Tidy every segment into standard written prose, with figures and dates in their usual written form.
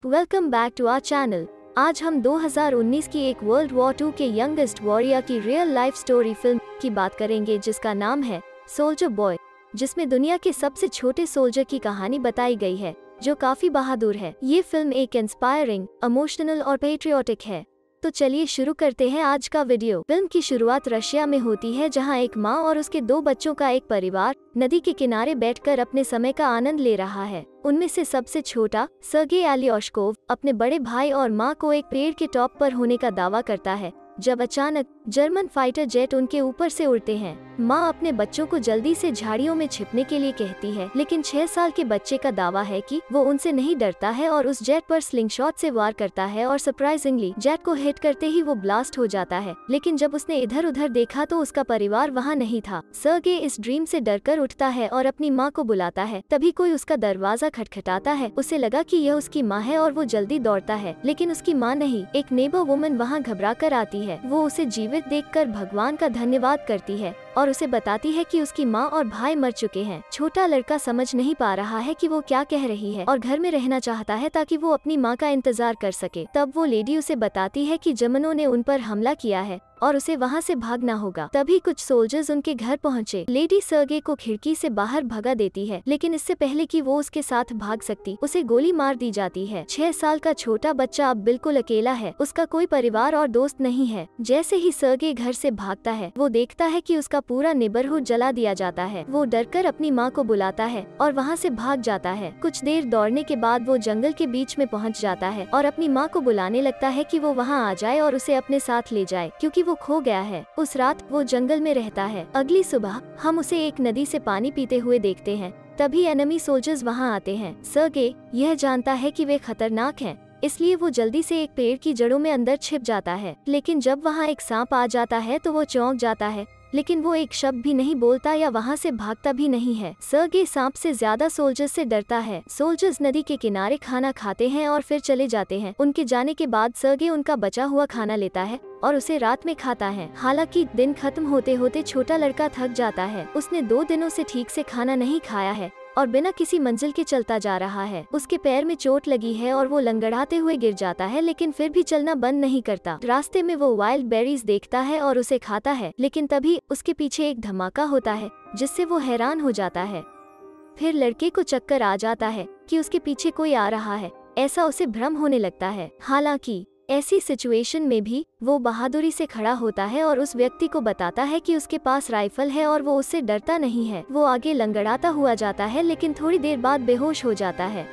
Welcome back to our channel. आज हम 2019 की एक वर्ल्ड वॉर 2 के यंगेस्ट वॉरियर की रियल लाइफ स्टोरी फिल्म की बात करेंगे जिसका नाम है सोल्जर बॉय, जिसमें दुनिया के सबसे छोटे सोल्जर की कहानी बताई गई है जो काफी बहादुर है। ये फिल्म एक इंस्पायरिंग, इमोशनल और पेट्रियोटिक है। तो चलिए शुरू करते हैं आज का वीडियो। फिल्म की शुरुआत रशिया में होती है जहां एक माँ और उसके 2 बच्चों का एक परिवार नदी के किनारे बैठकर अपने समय का आनंद ले रहा है। उनमें से सबसे छोटा सर्गेई एलियोश्कोव अपने बड़े भाई और माँ को एक पेड़ के टॉप पर होने का दावा करता है जब अचानक जर्मन फाइटर जेट उनके ऊपर से उड़ते हैं। माँ अपने बच्चों को जल्दी से झाड़ियों में छिपने के लिए कहती है, लेकिन 6 साल के बच्चे का दावा है कि वो उनसे नहीं डरता है और उस जेट पर स्लिंगशॉट से वार करता है और सरप्राइजिंगली जेट को हिट करते ही वो ब्लास्ट हो जाता है। लेकिन जब उसने इधर उधर देखा तो उसका परिवार वहाँ नहीं था। सर्गेई इस ड्रीम से डरकर उठता है और अपनी माँ को बुलाता है। तभी कोई उसका दरवाजा खटखटाता है। उसे लगा कि यह उसकी माँ है और वो जल्दी दौड़ता है, लेकिन उसकी माँ नहीं, एक नेबर वुमन वहाँ घबरा कर आती है। वो उसे जीवित देखकर भगवान का धन्यवाद करती है और उसे बताती है कि उसकी माँ और भाई मर चुके हैं। छोटा लड़का समझ नहीं पा रहा है कि वो क्या कह रही है और घर में रहना चाहता है ताकि वो अपनी माँ का इंतजार कर सके। तब वो लेडी उसे बताती है कि जर्मनों ने उन पर हमला किया है और उसे वहाँ से भागना होगा। तभी कुछ सोल्जर्स उनके घर पहुँचे। लेडी सर्गेई को खिड़की से बाहर भगा देती है, लेकिन इससे पहले कि वो उसके साथ भाग सकती, उसे गोली मार दी जाती है। 6 साल का छोटा बच्चा अब बिल्कुल अकेला है, उसका कोई परिवार और दोस्त नहीं है। जैसे ही सर्गेई घर से भागता है, वो देखता है कि उसका पूरा नेबरहुड जला दिया जाता है। वो डरकर अपनी माँ को बुलाता है और वहाँ से भाग जाता है। कुछ देर दौड़ने के बाद वो जंगल के बीच में पहुँच जाता है और अपनी माँ को बुलाने लगता है कि वो वहाँ आ जाए और उसे अपने साथ ले जाए, क्योंकि वो खो गया है। उस रात वो जंगल में रहता है। अगली सुबह हम उसे एक नदी से पानी पीते हुए देखते हैं। तभी एनिमी सोल्जर्स वहाँ आते हैं। सर्गेई यह जानता है कि वे खतरनाक हैं, इसलिए वो जल्दी से एक पेड़ की जड़ों में अंदर छिप जाता है। लेकिन जब वहाँ एक सांप आ जाता है तो वो चौंक जाता है, लेकिन वो एक शब्द भी नहीं बोलता या वहाँ से भागता भी नहीं है। सर्गेई सांप से ज्यादा सोल्जर्स से डरता है। सोल्जर्स नदी के किनारे खाना खाते हैं और फिर चले जाते हैं। उनके जाने के बाद सर्गेई उनका बचा हुआ खाना लेता है और उसे रात में खाता है। हालांकि दिन खत्म होते होते छोटा लड़का थक जाता है। उसने 2 दिनों से ठीक से खाना नहीं खाया है और बिना किसी मंजिल के चलता जा रहा है। उसके पैर में चोट लगी है और वो लंगड़ाते हुए गिर जाता है, लेकिन फिर भी चलना बंद नहीं करता। रास्ते में वो वाइल्ड बेरीज देखता है और उसे खाता है, लेकिन तभी उसके पीछे एक धमाका होता है जिससे वो हैरान हो जाता है। फिर लड़के को चक्कर आ जाता है कि उसके पीछे कोई आ रहा है। ऐसा उसे भ्रम होने लगता है। हालांकि ऐसी सिचुएशन में भी वो बहादुरी से खड़ा होता है और उस व्यक्ति को बताता है कि उसके पास राइफल है और वो उससे डरता नहीं है। वो आगे लंगड़ाता हुआ जाता है, लेकिन थोड़ी देर बाद बेहोश हो जाता है।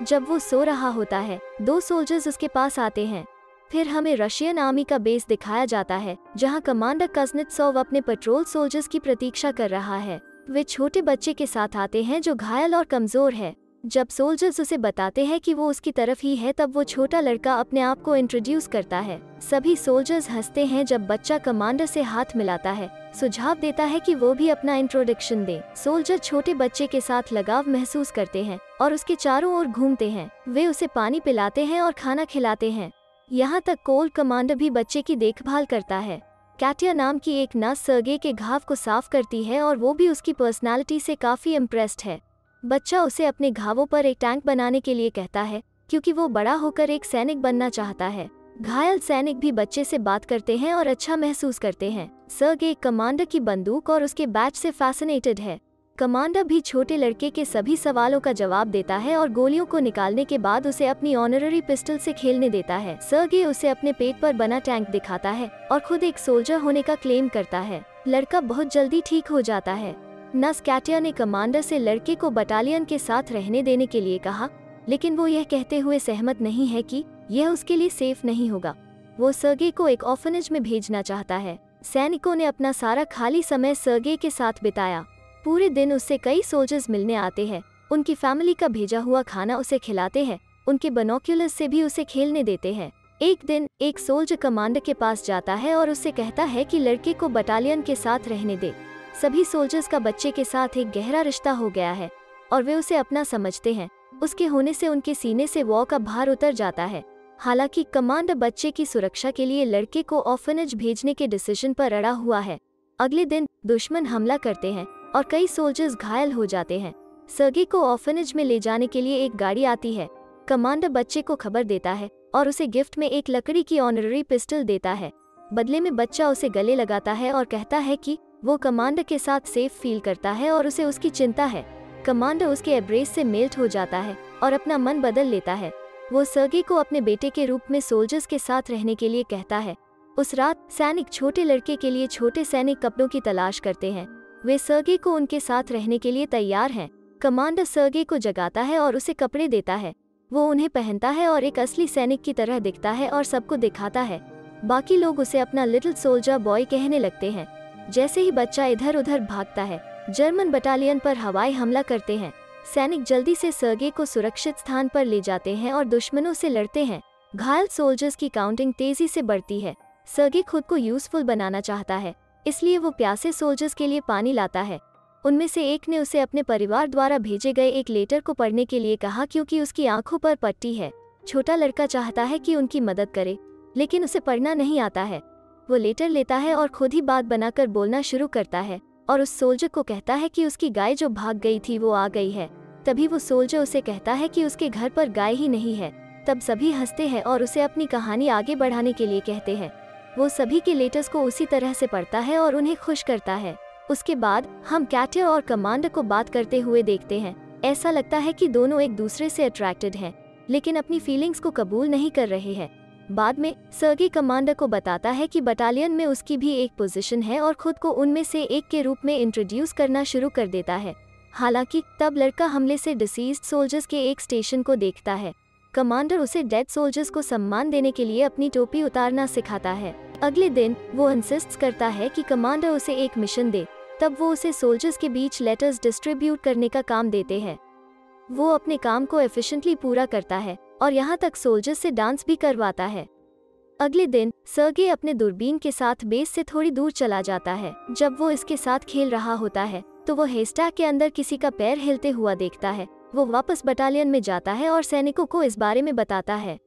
जब वो सो रहा होता है, 2 सोल्जर्स उसके पास आते हैं। फिर हमें रशियन आर्मी का बेस दिखाया जाता है जहाँ कमांडर कुज़नेत्सोव अपने पेट्रोल सोल्जर्स की प्रतीक्षा कर रहा है। वे छोटे बच्चे के साथ आते हैं जो घायल और कमजोर है। जब सोल्जर्स उसे बताते हैं कि वो उसकी तरफ ही है, तब वो छोटा लड़का अपने आप को इंट्रोड्यूस करता है। सभी सोल्जर्स हंसते हैं जब बच्चा कमांडर से हाथ मिलाता है, सुझाव देता है कि वो भी अपना इंट्रोडक्शन दे। सोल्जर छोटे बच्चे के साथ लगाव महसूस करते हैं और उसके चारों ओर घूमते हैं। वे उसे पानी पिलाते हैं और खाना खिलाते हैं। यहाँ तक कोल्ड कमांडर भी बच्चे की देखभाल करता है। कैटिया नाम की एक नर्स सर्गेई के घाव को साफ करती है और वो भी उसकी पर्सनालिटी से काफी इम्प्रेस्ड है। बच्चा उसे अपने घावों पर एक टैंक बनाने के लिए कहता है, क्योंकि वो बड़ा होकर एक सैनिक बनना चाहता है। घायल सैनिक भी बच्चे से बात करते हैं और अच्छा महसूस करते हैं। सर्गेई कमांडर की बंदूक और उसके बैच से फैसिनेटेड है। कमांडर भी छोटे लड़के के सभी सवालों का जवाब देता है और गोलियों को निकालने के बाद उसे अपनी ऑनररी पिस्टल से खेलने देता है। सर्गेई उसे अपने पेट पर बना टैंक दिखाता है और खुद एक सोल्जर होने का क्लेम करता है। लड़का बहुत जल्दी ठीक हो जाता है। नर्स कैटिया ने कमांडर से लड़के को बटालियन के साथ रहने देने के लिए कहा, लेकिन वो यह कहते हुए सहमत नहीं है कि यह उसके लिए सेफ नहीं होगा। वो सर्गेई को एक ऑर्फनेज में भेजना चाहता है। सैनिकों ने अपना सारा खाली समय सर्गेई के साथ बिताया। पूरे दिन उससे कई सोल्जर्स मिलने आते हैं। उनकी फैमिली का भेजा हुआ खाना उसे खिलाते हैं। उनके बाइनोक्यूलर्स से भी उसे खेलने देते हैं। एक दिन एक सोल्जर कमांडर के पास जाता है और उससे कहता है कि लड़के को बटालियन के साथ रहने दे। सभी सोल्जर्स का बच्चे के साथ एक गहरा रिश्ता हो गया है और वे उसे अपना समझते हैं। उसके होने से उनके सीने से वॉर का भार उतर जाता है। हालांकि कमांडर बच्चे की सुरक्षा के लिए लड़के को ऑर्फनेज भेजने के डिसीजन पर अड़ा हुआ है। अगले दिन दुश्मन हमला करते हैं और कई सोल्जर्स घायल हो जाते हैं। सर्गेई को ऑर्फनेज में ले जाने के लिए एक गाड़ी आती है। कमांडर बच्चे को खबर देता है और उसे गिफ्ट में एक लकड़ी की ऑनररी पिस्टल देता है। बदले में बच्चा उसे गले लगाता है और कहता है कि वो कमांडर के साथ सेफ फील करता है और उसे उसकी चिंता है। कमांडर उसके एब्रेस से मेल्ट हो जाता है और अपना मन बदल लेता है। वो सर्गे को अपने बेटे के रूप में सोल्जर्स के साथ रहने के लिए कहता है। उस रात सैनिक छोटे लड़के के लिए छोटे सैनिक कपड़ों की तलाश करते हैं। वे सर्गे को उनके साथ रहने के लिए तैयार हैं। कमांडर सर्गे को जगाता है और उसे कपड़े देता है। वो उन्हें पहनता है और एक असली सैनिक की तरह दिखता है और सबको दिखाता है। बाकी लोग उसे अपना लिटिल सोल्जर बॉय कहने लगते हैं। जैसे ही बच्चा इधर उधर भागता है, जर्मन बटालियन पर हवाई हमला करते हैं। सैनिक जल्दी से सर्गे को सुरक्षित स्थान पर ले जाते हैं और दुश्मनों से लड़ते हैं। घायल सोल्जर्स की काउंटिंग तेजी से बढ़ती है। सर्गे खुद को यूजफुल बनाना चाहता है, इसलिए वो प्यासे सोल्जर्स के लिए पानी लाता है। उनमें से एक ने उसे अपने परिवार द्वारा भेजे गए एक लेटर को पढ़ने के लिए कहा क्योंकि उसकी आंखों पर पट्टी है। छोटा लड़का चाहता है कि उनकी मदद करे, लेकिन उसे पढ़ना नहीं आता है। वो लेटर लेता है और खुद ही बात बनाकर बोलना शुरू करता है और उस सोल्जर को कहता है कि उसकी गाय जो भाग गई थी वो आ गई है। तभी वो सोल्जर उसे कहता है कि उसके घर पर गाय ही नहीं है। तब सभी हंसते हैं और उसे अपनी कहानी आगे बढ़ाने के लिए कहते हैं। वो सभी के लेटर्स को उसी तरह से पढ़ता है और उन्हें खुश करता है। उसके बाद हम कैटिया और कमांडर को बात करते हुए देखते हैं। ऐसा लगता है कि दोनों एक दूसरे से अट्रैक्टेड हैं, लेकिन अपनी फीलिंग्स को कबूल नहीं कर रहे हैं। बाद में सर्गे कमांडर को बताता है कि बटालियन में उसकी भी एक पोजीशन है और खुद को उनमें से एक के रूप में इंट्रोड्यूस करना शुरू कर देता है। हालांकि तब लड़का हमले से डिसीज्ड सोल्जर्स के एक स्टेशन को देखता है। कमांडर उसे डेड सोल्जर्स को सम्मान देने के लिए अपनी टोपी उतारना सिखाता है। अगले दिन वो इंसिस्ट करता है कि कमांडर उसे एक मिशन दे। तब वो उसे सोल्जर्स के बीच लेटर्स डिस्ट्रीब्यूट करने का काम देते हैं। वो अपने काम को एफिशिएंटली पूरा करता है और यहाँ तक सोल्जर्स से डांस भी करवाता है। अगले दिन सर्गे अपने दूरबीन के साथ बेस से थोड़ी दूर चला जाता है। जब वो इसके साथ खेल रहा होता है तो वो हेस्टैक के अंदर किसी का पैर हिलते हुआ देखता है। वो वापस बटालियन में जाता है और सैनिकों को इस बारे में बताता है।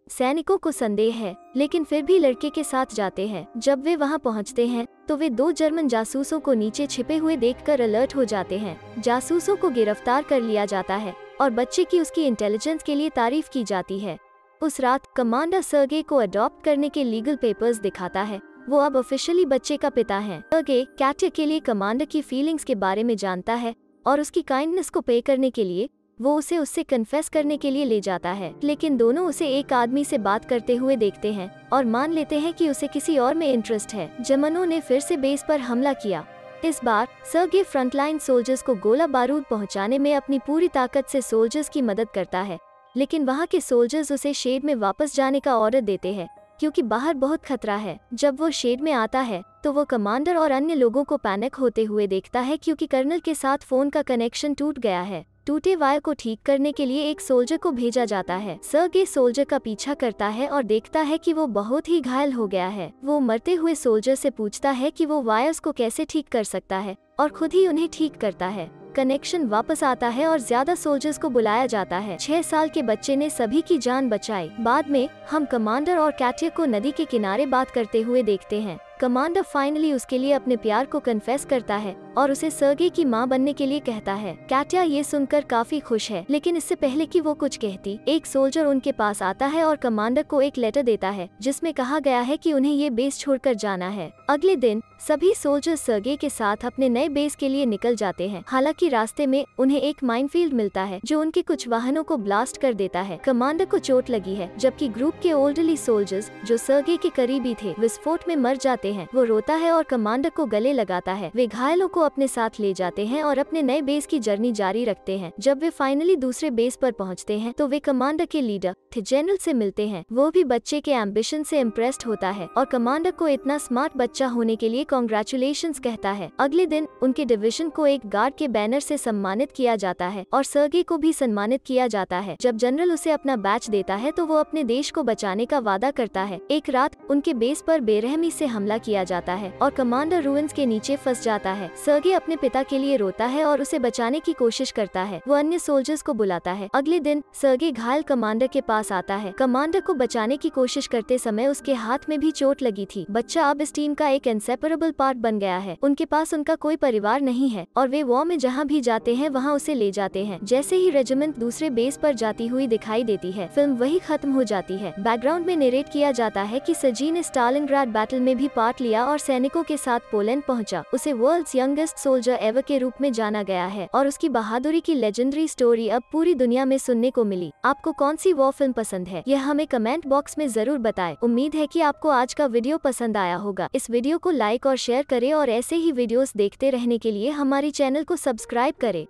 सैनिकों को संदेह है, लेकिन फिर भी लड़के के साथ जाते हैं। जब वे वहां पहुंचते हैं तो वे 2 जर्मन जासूसों को नीचे छिपे हुए देखकर अलर्ट हो जाते हैं। जासूसों को गिरफ्तार कर लिया जाता है और बच्चे की उसकी इंटेलिजेंस के लिए तारीफ की जाती है। उस रात कमांडर सर्गे को अडॉप्ट करने के लीगल पेपर्स दिखाता है। वो अब ऑफिशियली बच्चे का पिता है। सर्गे कैटिया के लिए कमांडर की फीलिंग्स के बारे में जानता है और उसकी काइंडनेस को पे करने के लिए वो उसे उससे कन्फेस करने के लिए ले जाता है। लेकिन दोनों उसे एक आदमी से बात करते हुए देखते हैं और मान लेते हैं कि उसे किसी और में इंटरेस्ट है। जर्मनों ने फिर से बेस पर हमला किया। इस बार सर्गे फ्रंटलाइन सोल्जर्स को गोला बारूद पहुंचाने में अपनी पूरी ताकत से सोल्जर्स की मदद करता है, लेकिन वहां के सोल्जर्स उसे शेड में वापस जाने का ऑर्डर देते हैं क्योंकि बाहर बहुत खतरा है। जब वो शेड में आता है तो वो कमांडर और अन्य लोगों को पैनिक होते हुए देखता है क्योंकि कर्नल के साथ फोन का कनेक्शन टूट गया है। टूटे वायर को ठीक करने के लिए एक सोल्जर को भेजा जाता है। सर्गे सोल्जर का पीछा करता है और देखता है कि वो बहुत ही घायल हो गया है। वो मरते हुए सोल्जर से पूछता है कि वो वायर्स को कैसे ठीक कर सकता है और खुद ही उन्हें ठीक करता है। कनेक्शन वापस आता है और ज्यादा सोल्जर्स को बुलाया जाता है। 6 साल के बच्चे ने सभी की जान बचाई। बाद में हम कमांडर और कैटिया को नदी के किनारे बात करते हुए देखते हैं। कमांडर फाइनली उसके लिए अपने प्यार को कन्फेस करता है और उसे सर्गे की मां बनने के लिए कहता है। कैटिया ये सुनकर काफी खुश है, लेकिन इससे पहले कि वो कुछ कहती, एक सोल्जर उनके पास आता है और कमांडर को एक लेटर देता है जिसमें कहा गया है कि उन्हें ये बेस छोड़कर जाना है। अगले दिन सभी सोल्जर सर्गे के साथ अपने नए बेस के लिए निकल जाते हैं। हालांकि रास्ते में उन्हें एक माइनफील्ड मिलता है जो उनके कुछ वाहनों को ब्लास्ट कर देता है। कमांडर को चोट लगी है, जबकि ग्रुप के ओल्डरली सोल्जर्स जो सर्गे के करीबी थे विस्फोट में मर जाते हैं। वो रोता है और कमांडर को गले लगाता है। वे घायलों को अपने साथ ले जाते हैं और अपने नए बेस की जर्नी जारी रखते हैं। जब वे फाइनली दूसरे बेस पर पहुंचते हैं तो वे कमांडर के लीडर थे जनरल से मिलते हैं। वो भी बच्चे के एम्बिशन से इम्प्रेस्ड होता है और कमांडर को इतना स्मार्ट बच्चा होने के लिए कांग्रेचुलेशंस कहता है। अगले दिन उनके डिवीजन को एक गार्ड के बैनर से सम्मानित किया जाता है और सर्गे को भी सम्मानित किया जाता है। जब जनरल उसे अपना बैच देता है तो वो अपने देश को बचाने का वादा करता है। एक रात उनके बेस पर बेरहमी से हमला हमला किया जाता है और कमांडर रूइंस के नीचे फंस जाता है। सर्गे अपने पिता के लिए रोता है और उसे बचाने की कोशिश करता है। वो अन्य सोल्जर्स को बुलाता है। अगले दिन सर्गे घायल कमांडर के पास आता है। कमांडर को बचाने की कोशिश करते समय उसके हाथ में भी चोट लगी थी। बच्चा अब इस टीम का एक इनसेपरेबल पार्ट बन गया है। उनके पास उनका कोई परिवार नहीं है और वे वॉर में जहाँ भी जाते हैं वहाँ उसे ले जाते हैं। जैसे ही रेजिमेंट दूसरे बेस पर जाती हुई दिखाई देती है, फिल्म वही खत्म हो जाती है। बैकग्राउंड में नरेट किया जाता है कि सर्जी ने स्टालिनग्राड बैटल में भी पार्ट लिया और सैनिकों के साथ पोलैंड पहुंचा। उसे वर्ल्ड्स यंगेस्ट सोल्जर एवर के रूप में जाना गया है और उसकी बहादुरी की लेजेंडरी स्टोरी अब पूरी दुनिया में सुनने को मिली। आपको कौन सी वॉर फिल्म पसंद है, यह हमें कमेंट बॉक्स में जरूर बताएं। उम्मीद है कि आपको आज का वीडियो पसंद आया होगा। इस वीडियो को लाइक और शेयर करें और ऐसे ही वीडियोस देखते रहने के लिए हमारी चैनल को सब्सक्राइब करें।